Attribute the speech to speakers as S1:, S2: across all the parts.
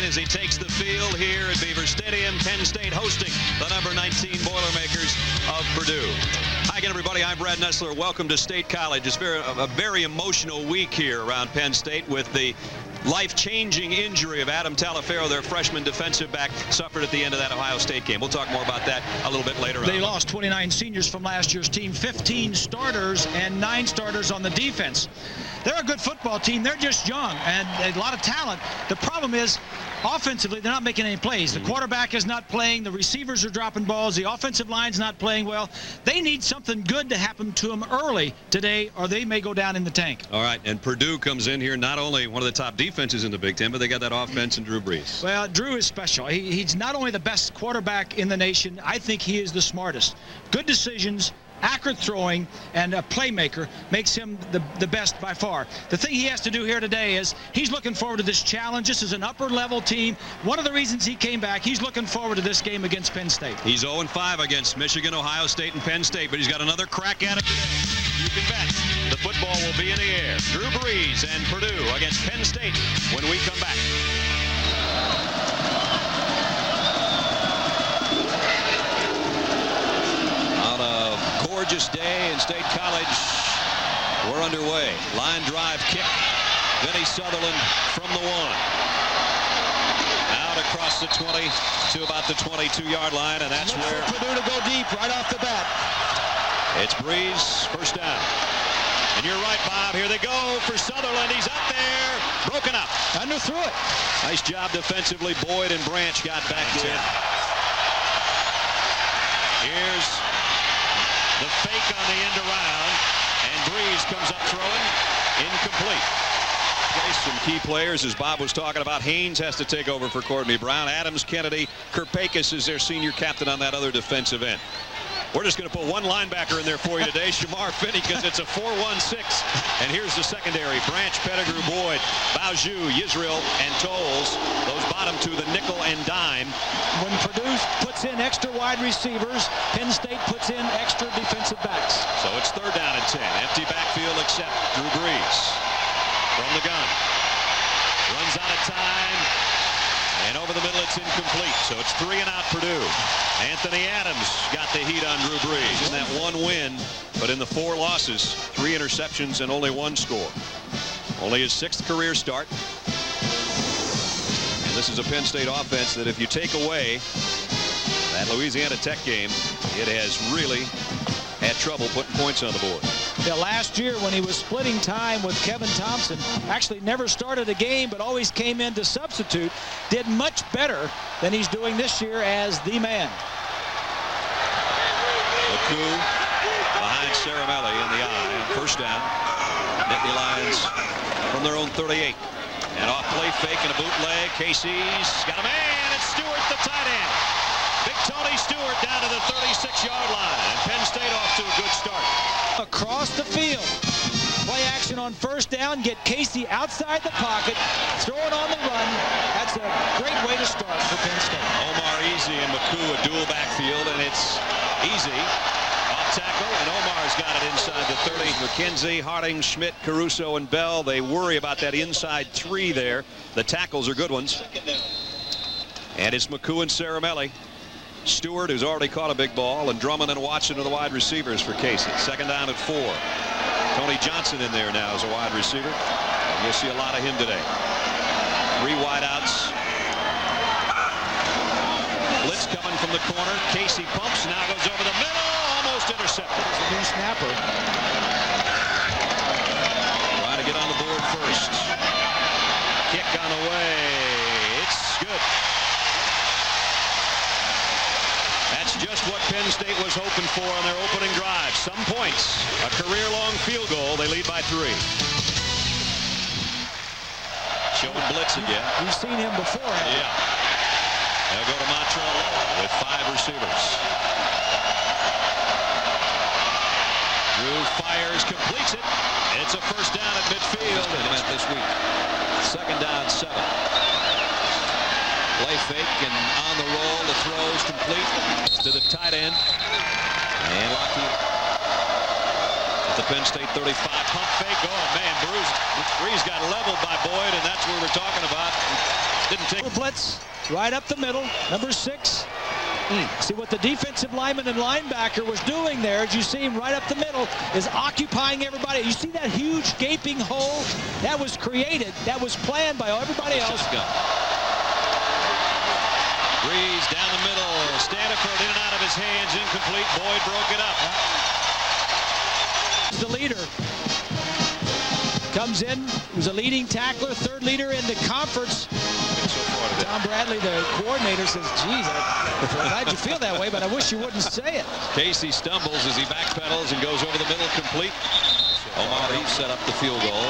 S1: as he takes the field here at Beaver Stadium. Penn State hosting the number 19 Boilermakers of Purdue. Hi again, everybody. I'm Brad Nessler. Welcome to State College. It's a very emotional week here around Penn State with the life-changing injury of Adam Talaferro, their freshman defensive back, suffered at the end of that Ohio State game. We'll talk more about that a little bit later on.
S2: They lost 29 seniors from last year's team, 15 starters and 9 starters on the defense. They're a good football team. They're just young and a lot of talent. The problem is, offensively, they're not making any plays. The quarterback is not playing. The receivers are dropping balls. The offensive line's not playing well. They need something good to happen to them early today, or they may go down in the tank.
S1: All right, and Purdue comes in here, not only one of the top defenses in the Big Ten, but they got that offense in Drew Brees.
S2: Well, Drew is special. He's not only the best quarterback in the nation, I think he is the smartest. Good decisions, accurate throwing, and a playmaker makes him the best by far. The thing he has to do here today is he's looking forward to this challenge. This is an upper-level team. One of the reasons he came back, he's looking forward to this game against Penn State.
S1: He's 0-5 against Michigan, Ohio State, and Penn State, but he's got another crack at it today. You can bet the football will be in the air. Drew Brees and Purdue against Penn State when we come back. Gorgeous day in State College. We're underway. Line drive kick. Vinny Sutherland from the 1. Out across the 20 to about the 22-yard line, and that's where
S2: Purdue to go deep right off the bat.
S1: It's Brees, first down. And you're right, Bob. Here they go for Sutherland. He's up there. Broken up.
S2: Underthrew it.
S1: Nice job defensively. Boyd and Branch got back to it. Here's the fake on the end around, and Brees comes up throwing, incomplete. Some key players, as Bob was talking about. Haynes has to take over for Courtney Brown. Adams, Kennedy, Kirpakis is their senior captain on that other defensive end. We're just going to put one linebacker in there for you today, Shamar Finney, because it's a 4-1-6. And here's the secondary. Branch, Pettigrew, Boyd, Bauju, Yisrael, and Tolles. Those bottom two, the nickel and dime.
S2: When Purdue puts in extra wide receivers, Penn State puts in extra defensive backs.
S1: So it's 3rd down and 10. Empty backfield except Drew Brees from the gun. Runs out of time. And over the middle, it's incomplete. So it's 3 and out Purdue. Anthony Adams got the heat on Drew Brees in that 1 win, but in the 4 losses, 3 interceptions and only 1 score. Only his 6th career start. And this is a Penn State offense that if you take away that Louisiana Tech game, it has really had trouble putting points on the board.
S2: Yeah, last year when he was splitting time with Kevin Thompson, actually never started a game but always came in to substitute, did much better than he's doing this year as the man.
S1: McCoo behind Caramelli in the eye. First down. Nittany Lions from their own 38. And off play fake and a bootleg. Casey's got a man. It's Stewart, the tight end. Big Tony Stewart down to the 36-yard line. And Penn State off to a good start.
S2: Across the field. Play action on first down. Get Casey outside the pocket. Throw it on the run. That's a great way to start for Penn State.
S1: Omar Easy and McCoo a dual backfield, and it's Easy off tackle, and Omar's got it inside the 30. McKenzie, Harding, Schmidt, Caruso, and Bell. They worry about that inside 3 there. The tackles are good ones. And it's McCoo and Caramelli. Stewart, who's already caught a big ball, and Drummond and Watson are the wide receivers for Casey. 2nd down at 4. Tony Johnson in there now as a wide receiver. And you'll see a lot of him today. 3 wideouts. Blitz coming from the corner. Casey pumps, now goes over the middle, almost intercepted.
S2: There's a new snapper.
S1: Trying to get on the board first. Kick on the way. It's good. That's just what Penn State was hoping for on their opening drive. Some points. A career-long field goal. They lead by 3. Showing blitz again.
S2: We've seen him before.
S1: Yeah. They'll go to Montreal with 5 receivers. Drew fires, completes it. It's a first down at midfield. This week. 2nd down, 7. Play fake and on the roll. The throw's complete to the tight end. And Lockheed at the Penn State 35. Pump fake. Oh, man, Brees got leveled by Boyd, and that's what we're talking about. Didn't take
S2: blitz right up the middle. Number 6. See what the defensive lineman and linebacker was doing there, as you see him right up the middle, is occupying everybody. You see that huge gaping hole? That was created. That was planned by everybody else.
S1: Brees down the middle. Staniford in and out of his hands. Incomplete. Boyd broke it up.
S2: The leader comes in. He was a leading tackler, 3rd leader in the conference. Tom Bradley, the coordinator, says, geez, I'm glad you feel that way, but I wish you wouldn't say it.
S1: Casey stumbles as he backpedals and goes over the middle complete. Omar, he set up the field goal.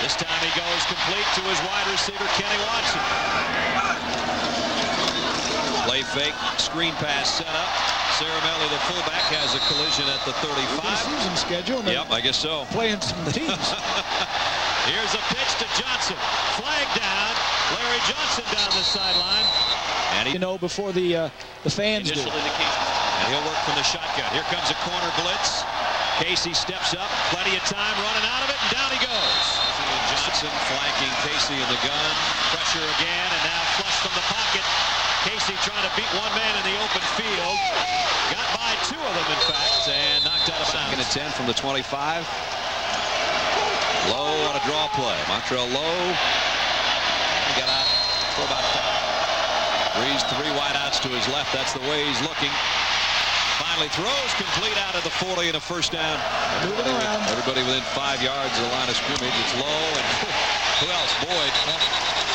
S1: This time he goes complete to his wide receiver, Kenny Watson. Play fake, screen pass set up. Caramelli, the fullback, has a collision at the 35.
S2: Season schedule.
S1: Yep, I guess so.
S2: Playing some teams.
S1: Here's a pitch to Johnson. Flag down. Larry Johnson down the sideline. And he,
S2: before the fans do.
S1: And he'll work from the shotgun. Here comes a corner blitz. Casey steps up. Plenty of time running out of it, and down he goes. Johnson flanking Casey in the gun. Pressure again, and now flush from the pocket. Casey trying to beat one man in the open field. Got by 2 of them, in fact, and knocked out of bounds. 2nd and 10 from the 25. Low on a draw play. Montrell Low. He got out for about 5. Brees 3 wideouts to his left. That's the way he's looking. Finally throws complete out of the 40 and a first down.
S2: Moving around.
S1: Everybody within 5 yards of the line of scrimmage. It's Low, and who else? Boyd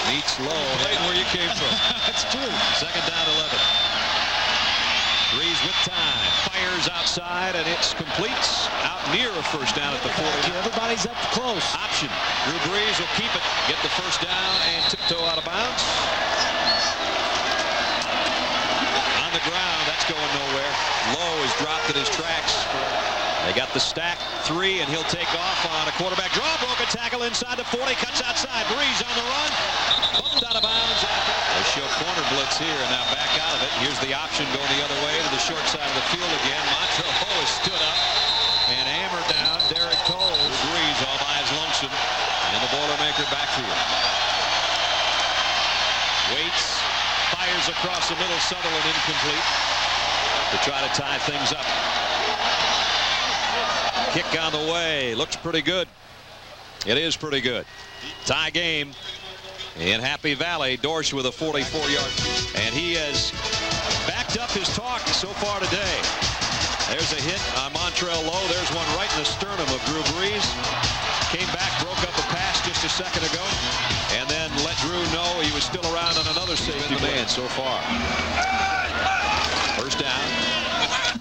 S1: meets Low. Right where you came from.
S2: That's true.
S1: 2nd down 11. Brees with time. Fires outside, and it's complete out near a first down at the 40.
S2: Everybody's up close.
S1: Option. Drew Brees will keep it, get the first down, and tiptoe out of bounds. On the ground, that's going nowhere. Low is dropped at his tracks. They got the stack 3, and he'll take off on a quarterback draw. Broke a tackle inside the 40, cuts outside. Brees on the run. Bumped out of bounds. They show corner blitz here, and now back out of it. Here's the option going the other way to the short side of the field again. Montrell Low has stood up and hammered down Derek Cole. Brees all by his lonesome in the Boilermaker backfield. Waits, fires across the middle. Sutherland incomplete to try to tie things up. Kick on the way. Looks pretty good. It is pretty good. Tie game in Happy Valley. Dorsch with a 44-yard. And he has backed up his talk so far today. There's a hit on Montrell Low. There's one right in the sternum of Drew Brees. Came back, broke up a pass just a second ago, and then let Drew know he was still around on another safety man so far. First down.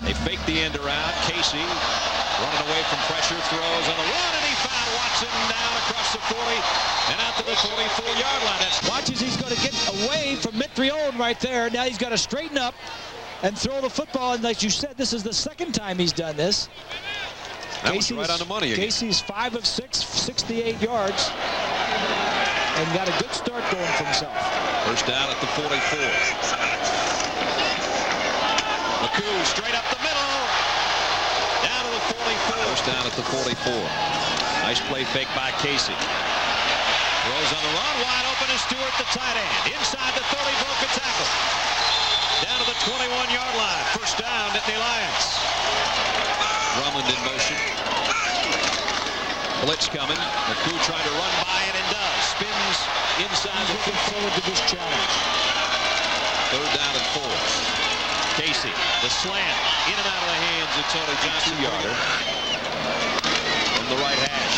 S1: They fake the end around. Casey running away from pressure, throws on the run, and he found Watson down across the 40 and out to the 44-yard line.
S2: Watch as he's going to get away from Mitrione right there. Now he's got to straighten up and throw the football. And like you said, this is the 2nd time he's done this.
S1: That was right on the money again.
S2: Casey's 5 of 6, 68 yards, and got a good start going for himself.
S1: First down at the 44. McCoo straight up the middle. Down to the 44. First down at the 44. Nice play fake by Casey. Throws on the run. Wide open is Stewart, the tight end. Inside the 30, broke a tackle. Down to the 21-yard line. First down, Nittany Lions. Drummond in motion. Blitz coming. McCoo trying to run by it and does. Spins inside.
S2: Looking forward to this challenge.
S1: 3rd down and 4. Casey, the slant, in and out of the hands of Tony Johnson. 2-yarder from the right hash.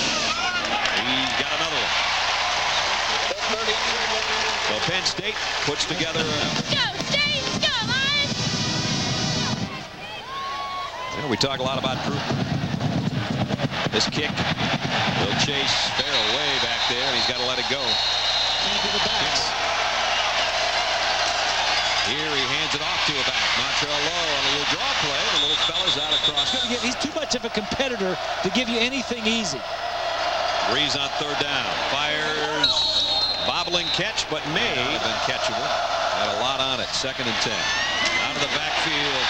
S1: He's got another one. So Penn State puts together.
S3: Go, State! Go, Lions!
S1: We talk a lot about Drew. This kick will chase Farrell way back there, and he's got to let it go.
S2: Into the backs.
S1: Here he hands it off to a back. Montrell Low on a little draw play. The little fella's out across.
S2: He's too much of a competitor to give you anything easy.
S1: Brees on 3rd down. Fires. Bobbling catch, but may have been catchable. Had a lot on it. 2nd and 10. Out of the backfield.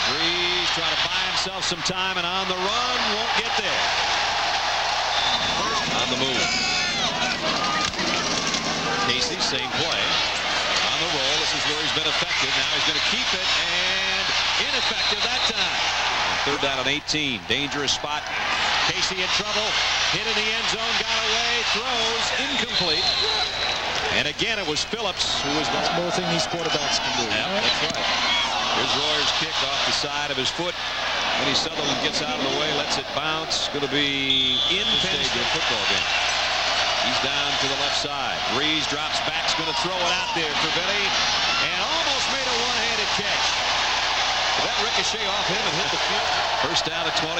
S1: Brees trying to buy himself some time, and on the run, won't get there. On on the move. Casey, same play. On the roll. This is where he's been effective. Now he's going to keep it, and ineffective that time. Third down and 18. Dangerous spot. Casey in trouble. Hit in the end zone. Got away. Throws. Incomplete. And again, it was Phillips who was the
S2: more thing these quarterbacks can do.
S1: Yeah, that's right. Here's Royer's kick off the side of his foot. When Sutherland gets out of the way, lets it bounce. Going to be in Penn State football game. He's down to the left side. Brees drops back. He's going to throw it out there for Benny. And almost made a one-handed catch. Did that ricochet off him and hit the field? First down at 25.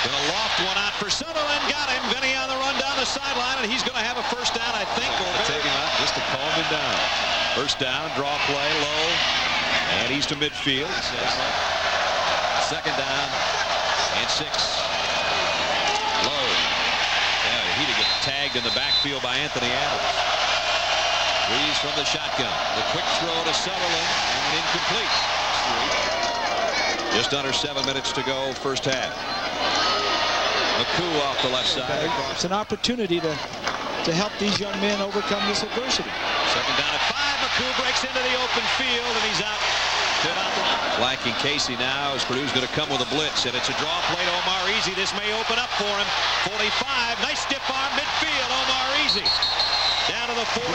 S1: Going to loft one out for Sutherland. Got him. Vinny on the run down the sideline, and he's going to have a first down, I think. Take him out just to calm him down. First down, draw play, low, and he's to midfield. Second down and 6. Low. Yeah, he to get tagged in the backfield by Anthony Adams. Brees from the shotgun. The quick throw to Sutherland, and incomplete. Just under 7 minutes to go, first half. McCoo off the left side.
S2: It's an opportunity to help these young men overcome this adversity.
S1: Second down at 5. McCoo breaks into the open field, and he's out. Flanking Casey now as Purdue's going to come with a blitz, and it's a draw play to Omar Easy. This may open up for him. 45, nice stiff arm midfield. Omar Easy down to the 40.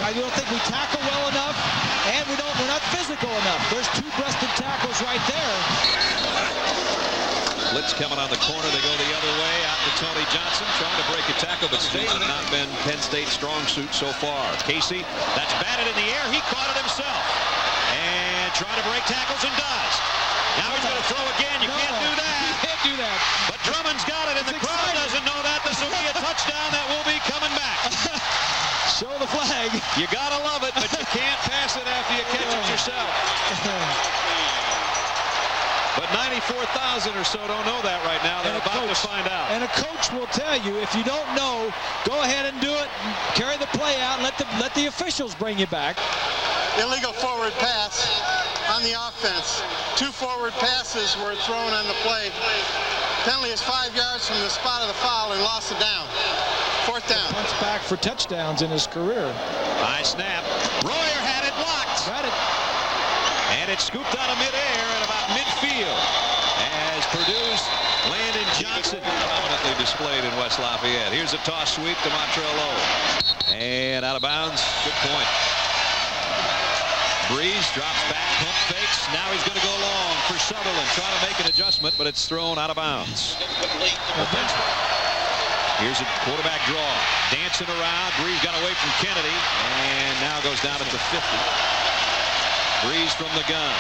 S2: I don't think we tackle well enough, and we're not physical enough. There's 2 breasted tackles right there.
S1: Blitz coming on the corner. They go the other way out to Tony Johnson, trying to break a tackle, but State has not been Penn State's strong suit so far. Casey, that's batted in the air. He caught it himself. And trying to break tackles and does. Now he's going to throw again. You can't do that.
S2: You can't do that.
S1: But Drummond's got it, and the crowd doesn't know that. This will be a touchdown that will be coming back.
S2: Show the flag.
S1: You got to love it, but you can't pass it after you catch it yourself. But 94,000 or so don't know that right now. They're about to find out.
S2: And a coach will tell you, if you don't know, go ahead and do it. Carry the play out and let the officials bring you back.
S4: Illegal forward pass on the offense. 2 forward passes were thrown on the play. Penalty is 5 yards from the spot of the foul and lost it down. 4th down.
S2: Punts back for touchdowns in his career.
S1: High snap. Royer had it blocked.
S2: Got it.
S1: And it's scooped out of midair at about midfield as Purdue's Landon Johnson prominently displayed in West Lafayette. Here's a toss sweep to Montrello. And out of bounds. Good point. Brees drops back, pump fakes. Now he's going to go long for Sutherland. Trying to make an adjustment, but it's thrown out of bounds. Here's a quarterback draw. Dancing around. Brees got away from Kennedy. And now goes down at the 50. Brees from the gun.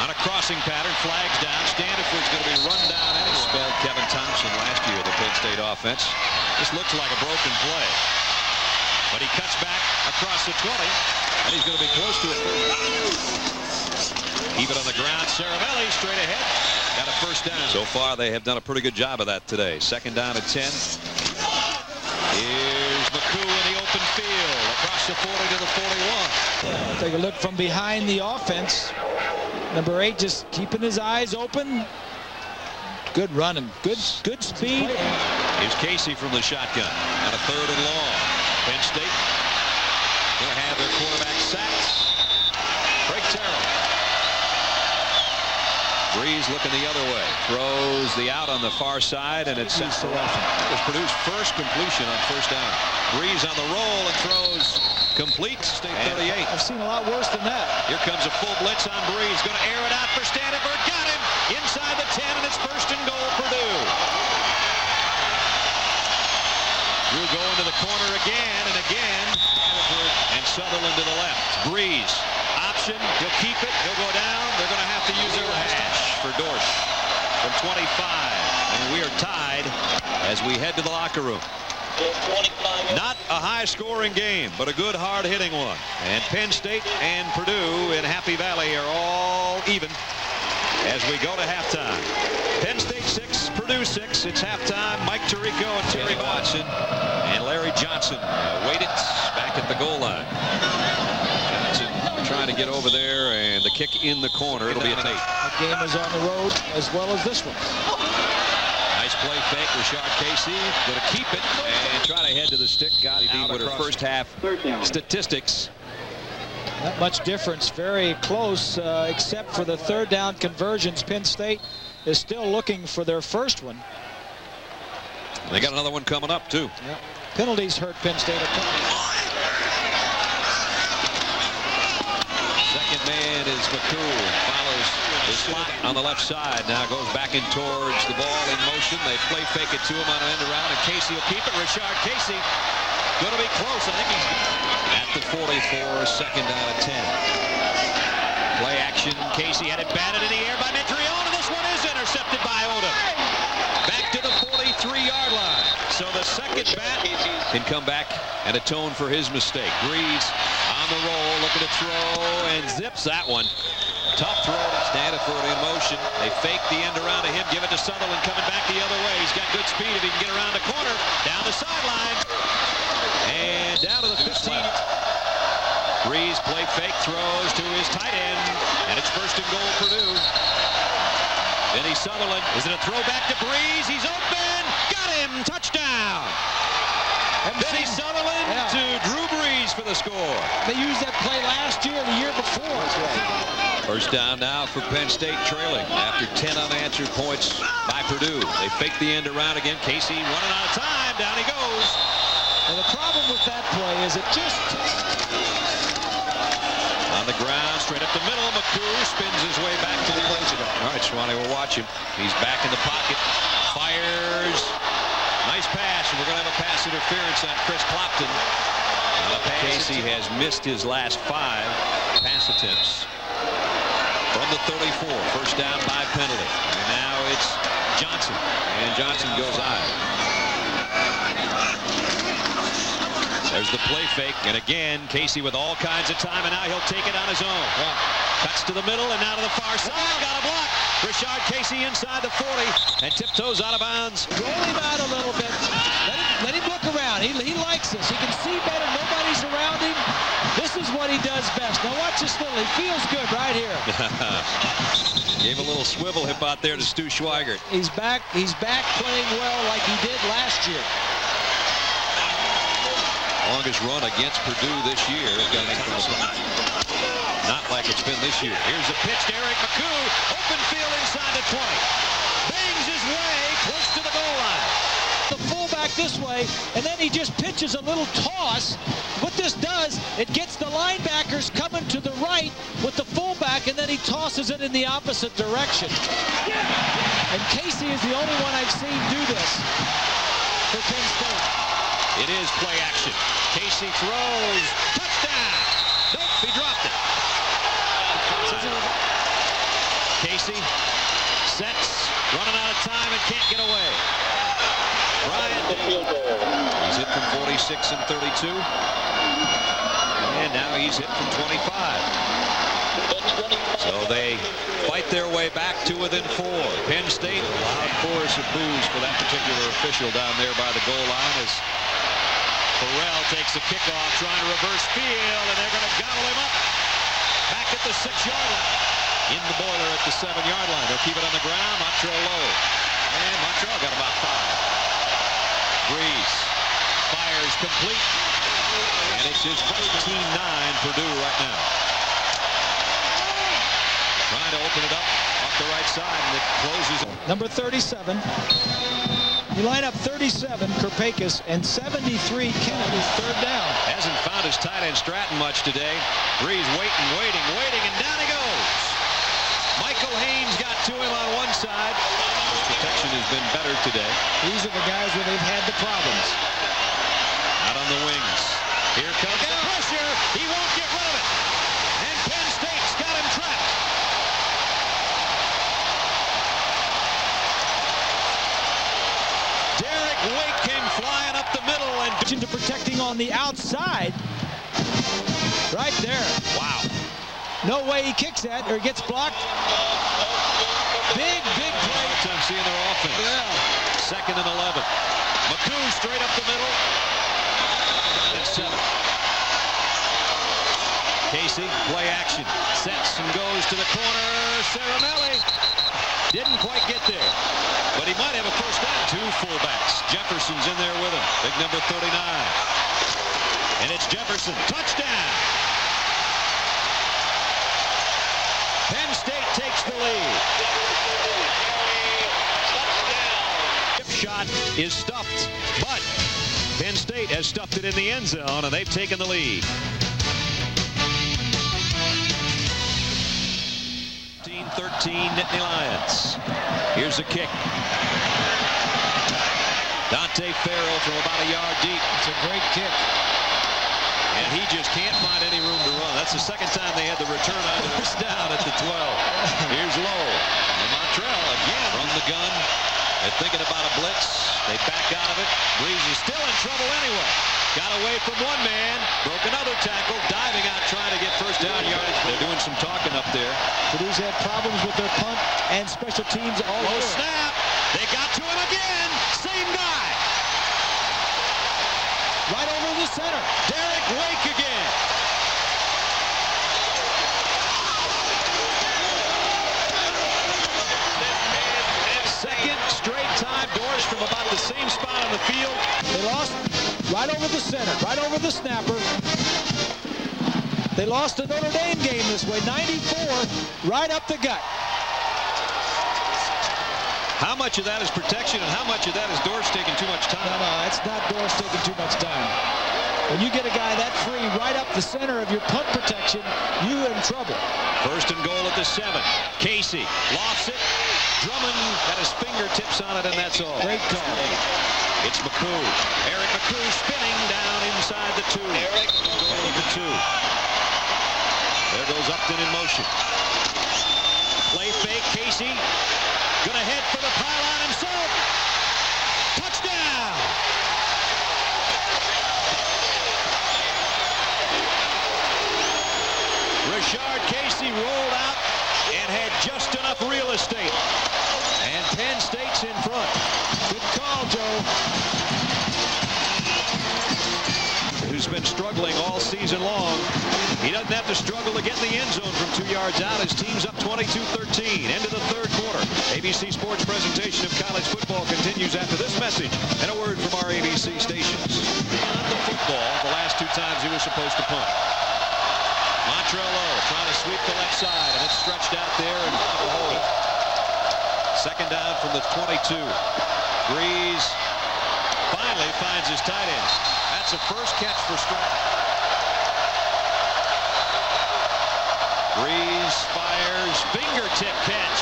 S1: On a crossing pattern, flags down. Standiford's going to be run down and spelled Kevin Thompson last year, the Penn State offense. This looks like a broken play. But he cuts back across the 20, and he's going to be close to it. Keep it on the ground. Saravelli straight ahead. Got a first down. So far, they have done a pretty good job of that today. Second down at 10. Here's McCoo in the open field. Across the 40 to the 41.
S2: Take a look from behind the offense. Number 8 just keeping his eyes open. Good running. Good speed.
S1: Here's Casey from the shotgun on a 3rd and long. Penn State going to have their quarterback sacked. Craig Terrell. Brees looking the other way. Throws the out on the far side, and it's Purdue's first completion on first down. Brees on the roll and throws complete. State 38.
S2: I've seen a lot worse than that.
S1: Here comes a full blitz on Brees. Going to air it out for Standiford. Got him inside the 10, and it's 1st and goal Purdue. Drew going to the corner again and again. And Sutherland to the left. Brees. Option. He'll keep it. He'll go down. They're going to have to use their hash for Dorsch from 25. And we are tied as we head to the locker room. Not a high-scoring game, but a good, hard-hitting one. And Penn State and Purdue in Happy Valley are all even as we go to halftime. Penn State 6, Purdue 6. It's halftime. Mike Tirico and Terry Watson and Larry Johnson waited back at the goal line. Johnson trying to get over there, and the kick in the corner. It'll be a 8.
S2: The game is on the road as well as this one.
S1: Nice play fake. Rashard Casey going to keep it and try to head to the stick. Got it out with her first half statistics.
S2: Not much difference. Very close, except for the third down conversions. Penn State is still looking for their first one.
S1: They got another one coming up, too.
S2: Yep. Penalties hurt Penn State.
S1: Second man is McCool. Follows his spot on the left side. Now goes back in towards the ball in motion. They play fake it to him on an end around, and Casey will keep it. Rashard Casey going to be close. I think he's at the 44, second down and 10. Play action. Casey had it batted in the air by Mitrione. This one is intercepted by Odom. Back to the 43-yard line. So the second bat can come back and atone for his mistake. Brees on the roll, looking to throw, and zips that one. Tough throw to Stanford in motion. They fake the end around to him, give it to Sutherland coming back the other way. He's got good speed if he can get around the corner, down the sideline, and down to the 15. Brees play fake, throws to his tight end, and it's first and goal Purdue. Vinny Sutherland, is it a throw back to Brees? He's open, got him, touchdown. Vinny Sutherland to Drew Brees for the score.
S2: They used that play last year, the year before.
S1: First down now for Penn State, trailing after 10 unanswered points by Purdue. They fake the end around again. Casey running out of time. Down he goes.
S2: And the problem with that play is it just...
S1: On the ground, straight up the middle. McCool spins his way back to the end zone. All right, Swanee will watch him. He's back in the pocket. Fires. Nice pass, and we're going to have a pass interference on Chris Clopton. Casey has missed his last 5 pass attempts. From the 34, first down by penalty. And now it's Johnson, and Johnson goes out. There's the play fake, and again, Casey with all kinds of time, and now he'll take it on his own. Cuts to the middle and now to the far side. Got a block. Rashard Casey inside the 40 and tiptoes out of bounds.
S2: Roll him out a little bit. Let him look around. He likes this. He can see better. Nobody's around him. This is what he does best. Now watch this little. He feels good right here.
S1: Gave a little swivel hip out there to Stu Schweigert.
S2: He's back playing well like he did last year.
S1: Longest run against Purdue this year. Not like it's been this year. Here's a pitch to Eric McCool. Open field inside the 20. Bangs his way close to the goal line.
S2: The fullback this way, and then he just pitches a little toss. What this does, it gets the linebackers coming to the right with the fullback, and then he tosses it in the opposite direction. And Casey is the only one I've seen do this for Penn State.
S1: It is play action. Casey throws. Touchdown. Nope, he dropped it. Casey sets, running out of time and can't get away. Bryant, he's hit from 46 and 32. And now he's hit from 25. So they fight their way back to within 4. Penn State, a loud chorus of boos for that particular official down there by the goal line as Farrell takes the kickoff, trying to reverse field, and they're going to gobble him up. Back at the 6-yard line. In the boiler at the 7-yard line. They'll keep it on the ground. Montreal low. And Montreal got about 5. Brees fires complete. And it's his 14-9 Purdue right now. Trying to open it up off the right side, and it closes.
S2: Number 37. You line up 37, Kirpakis, and 73, Kennedy's third down.
S1: Hasn't found his tight end Stratton much today. Brees waiting, and down he goes. Michael Haynes got to him on one side. His protection has been better today.
S2: These are the guys where they've had the problems.
S1: Out on the wings. Here comes the pressure. He won't get rid of it. And Penn State's got him trapped. Derek Wake came flying up the middle and
S2: To protecting on the outside. Right there.
S1: Wow.
S2: No way he kicks that or gets blocked. Big play.
S1: I'm seeing their offense.
S2: Yeah.
S1: Second and 11. McCool straight up the middle. That's 7. Casey, play action. Sets and goes to the corner. Ceramelli. Didn't quite get there, but he might have a first down. Two fullbacks. Jefferson's in there with him. Big number 39. And it's Jefferson. Touchdown. Penn State takes the lead. Chip shot is stuffed, but Penn State has stuffed it in the end zone, and they've taken the lead. 13 Nittany Lions. Here's a kick. Dante Farrell from about a yard deep.
S2: It's a great kick.
S1: And he just can't find any room to run. That's the second time they had the return on the first down at the 12. Here's Lowe. And Montrell again from the gun. They're thinking about a blitz. They back out of it. Brees is still in trouble anyway. Got away from one man. Broke another tackle. Diving out trying to get first down yardage. They're doing some talking up there.
S2: Purdue's had problems with their punt and special teams all
S1: Low
S2: over.
S1: snap. They got to him again. Same guy.
S2: Right over the center.
S1: Derek Wake again. Second straight time Dorsch from about the same spot on the field.
S2: They lost right over the center, right over the snapper. They lost the Notre Dame game this way, 94, right up the gut.
S1: How much of that is protection and how much of that is Dorsch taking too much time?
S2: No, it's not Dorsch taking too much time. When you get a guy that free right up the center of your punt protection, you're in trouble.
S1: First and goal at the 7. Casey lofts it. Drummond had his fingertips on it, and that's all.
S2: Great call.
S1: It's McCoo. Eric McCoo spinning down inside the 2. The 2. There goes Upton in motion. Play fake. Casey gonna head for the pylon himself. Touchdown! Rashard Casey rolled out and had just enough real estate. And Penn State's in front.
S2: Good call, Joe.
S1: Who's been struggling all season long. He doesn't have to struggle to get in the end zone from 2 yards out. His team's up 22-13. Into the third quarter. ABC Sports presentation of college football continues after this message and a word from our ABC stations. Beyond the football, the last 2 times he was supposed to punt. Montrell trying to sweep the left side, and it's stretched out there and a hold. Second down from the 22. Brees finally finds his tight end. That's a first catch for Stroud. Brees fires, fingertip catch.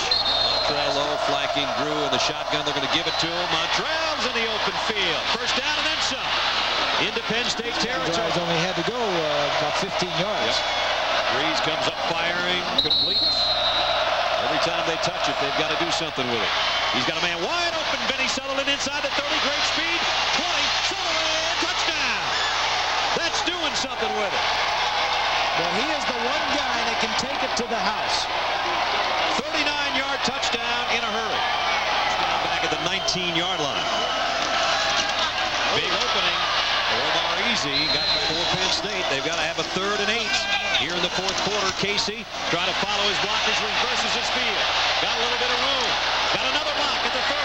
S1: Montrell flanking Drew in the shotgun. They're going to give it to him. Montrell's in the open field. First down and then some. Into Penn State territory.
S2: Drives only had to go about 15 yards.
S1: Yep. Brees comes up firing, complete. Every time they touch it, they've got to do something with it. He's got a man wide open. Benny Sutherland inside the 30, great speed. 20, Sutherland, touchdown. That's doing something with it.
S2: Well, he is the one guy that can take it to the house.
S1: 39-yard touchdown in a hurry. Down back at the 19-yard line. Big opening. Omar Easy got before Penn State. They've got to have a 3rd and 8. Here in the fourth quarter, Casey trying to follow his blockers, reverses his field. Got a little bit of room. Got another block at the 30.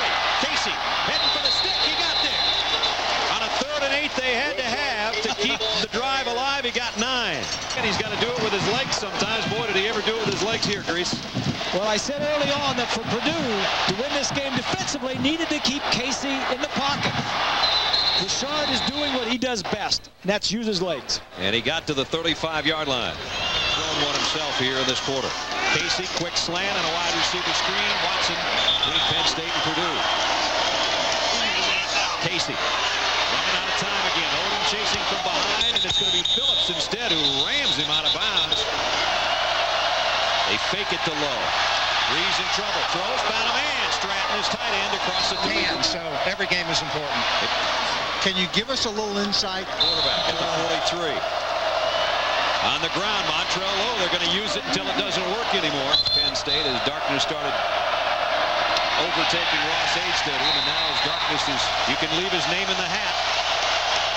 S1: Casey heading for the stick. He got there. On a 3rd and 8 they had to have to keep the drive alive. He got 9. And he's got to do it with his legs sometimes. Boy, did he ever do it with his legs here, Grease.
S2: Well, I said early on that for Purdue to win this game defensively needed to keep Casey in the pocket. Rashard is doing what he does best, and that's use his legs.
S1: And he got to the 35-yard line. Thrown one himself here in this quarter. Casey, quick slant and a wide receiver screen. Watson between Penn State and Purdue. Casey running out of time again. Odom chasing from behind, and it's going to be Phillips instead who rams him out of bounds. They fake it to Lowe. Brees in trouble. Throws, found a man. Stratton is tight end across the 3.
S5: So every game is important. Can you give us a little insight?
S1: Quarterback at the 43. On the ground, Montrell Lowe. They're going to use it until it doesn't work anymore. Penn State, as darkness started overtaking Ross Aid Stadium, and now as darkness is, you can leave his name in the hat.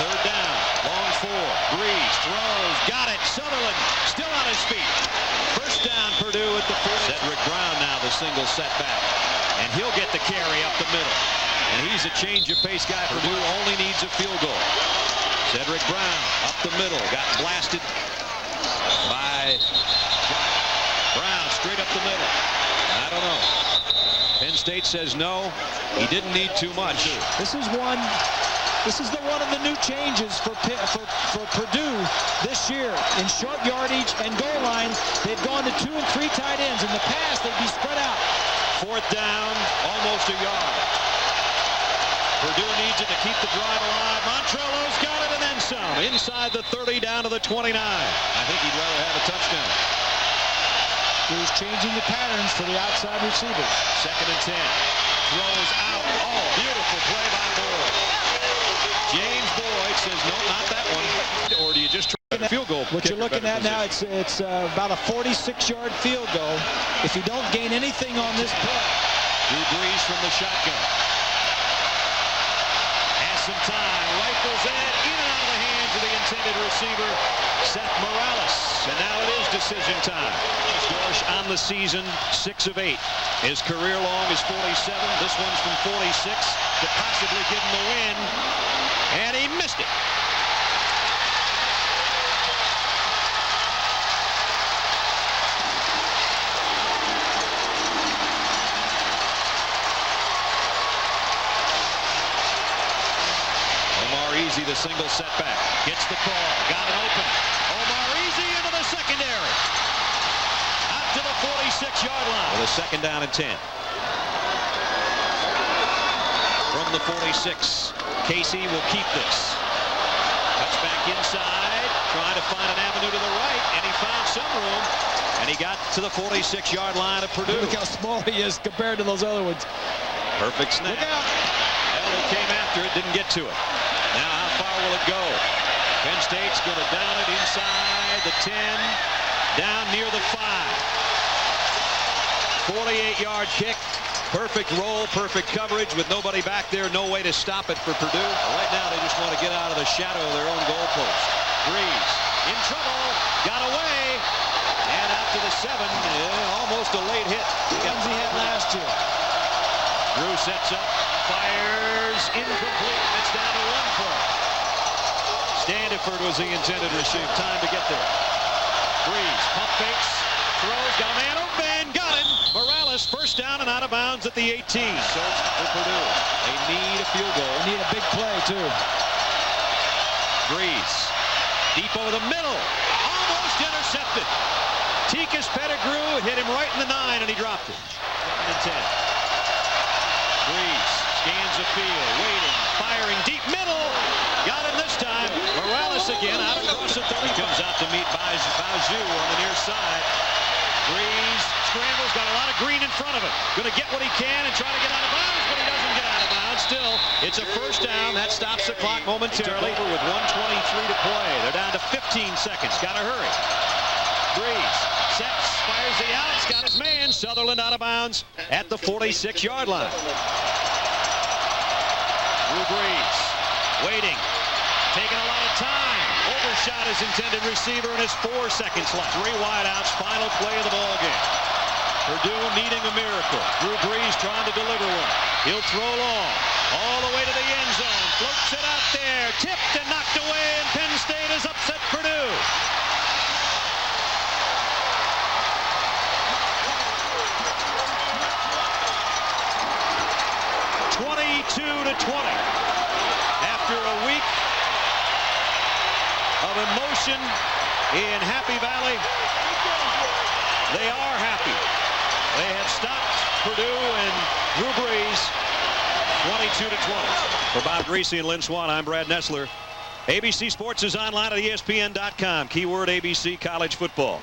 S1: 3rd down, long 4. Brees throws, got it. Sutherland still on his feet. First First down, Purdue at the 40. Cedric Brown now the single setback. And he'll get the carry up the middle. And he's a change of pace guy. Purdue only needs a field goal. Cedric Brown up the middle. Got blasted by Brown straight up the middle. I don't know. Penn State says no. He didn't need too much.
S2: This is the one of the new changes for Purdue this year. In short yardage and goal line, they've gone to 2 and 3 tight ends. In the past, they'd be spread out.
S1: Fourth down, almost a yard. Purdue needs it to keep the drive alive. Montrello's got it and then some. Inside the 30, down to the 29. I think he'd rather have a touchdown.
S2: He's changing the patterns for the outside receivers.
S1: 2nd and 10. Throws out. Oh, beautiful play by Boyd. James Boyd says, no, not that one. Or do you just try a field goal?
S2: What you're looking at now, it's about a 46-yard field goal. If you don't gain anything on this play.
S1: Drew Brees from the shotgun. Has some time. Rifles it in and out of the hands of the intended receiver, Seth Morales. And now it is decision time. Dorsch on the season, 6 of 8. His career long is 47. This one's from 46 to possibly give him the win. And he missed it. Omar Easy, the single setback. Gets the call. Got it open. Omar Easy into the secondary. Out to the 46-yard line. With a 2nd down and 10. From the 46, Casey will keep this. Cuts back inside, trying to find an avenue to the right, and he found some room, and he got to the 46-yard line of Purdue.
S2: Look how small he is compared to those other ones.
S1: Perfect snap.
S2: Look out.
S1: Elder came after it, didn't get to it. Now how far will it go? Penn State's going to down it inside the 10, down near the 5. 48-yard kick. Perfect roll, perfect coverage with nobody back there, no way to stop it for Purdue. Right now they just want to get out of the shadow of their own goalpost. Brees in trouble, got away, and out to the 7, almost a late hit.
S2: He had last year.
S1: Drew sets up, fires, incomplete, it's down to 1 play. Standiford was the intended receiver, time to get there. Brees, pump fakes, throws, got a man open, got him. Morales first down and out of bounds at the 18. So it's for Purdue. They need a field goal.
S2: They need a big play, too.
S1: Brees, deep over the middle, almost intercepted. Tikas Pettigrew hit him right in the 9, and he dropped it. 2nd and 10. Brees scans the field, waiting, firing deep middle. Got him this time. Morales again out across the 30. Comes out to meet Bauzu on the near side. Brees scrambles, got a lot of green in front of him. Going to get what he can and try to get out of bounds, but he doesn't get out of bounds. Still, it's a first down. That stops the clock momentarily. With 1:23 to play. They're down to 15 seconds. Got to hurry. Brees sets, fires the outs, got his man. Sutherland out of bounds at the 46-yard line. Drew Brees waiting, taking a lot of time. Overshot his intended receiver, and it's 4 seconds left. 3 wideouts, final play of the ball game. Purdue needing a miracle. Drew Brees trying to deliver one. He'll throw long, all the way to the end zone. Floats it out there, tipped and knocked away, and Penn State has upset Purdue. To 20 after a week of emotion in Happy Valley. They are happy. They have stopped Purdue and Drew Brees 22 to 20. For Bob Greasy and Lynn Swan, I'm Brad Nessler. ABC Sports is online at ESPN.com. Keyword ABC College Football.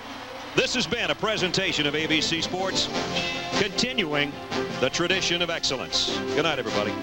S1: This has been a presentation of ABC Sports, continuing the tradition of excellence. Good night, everybody.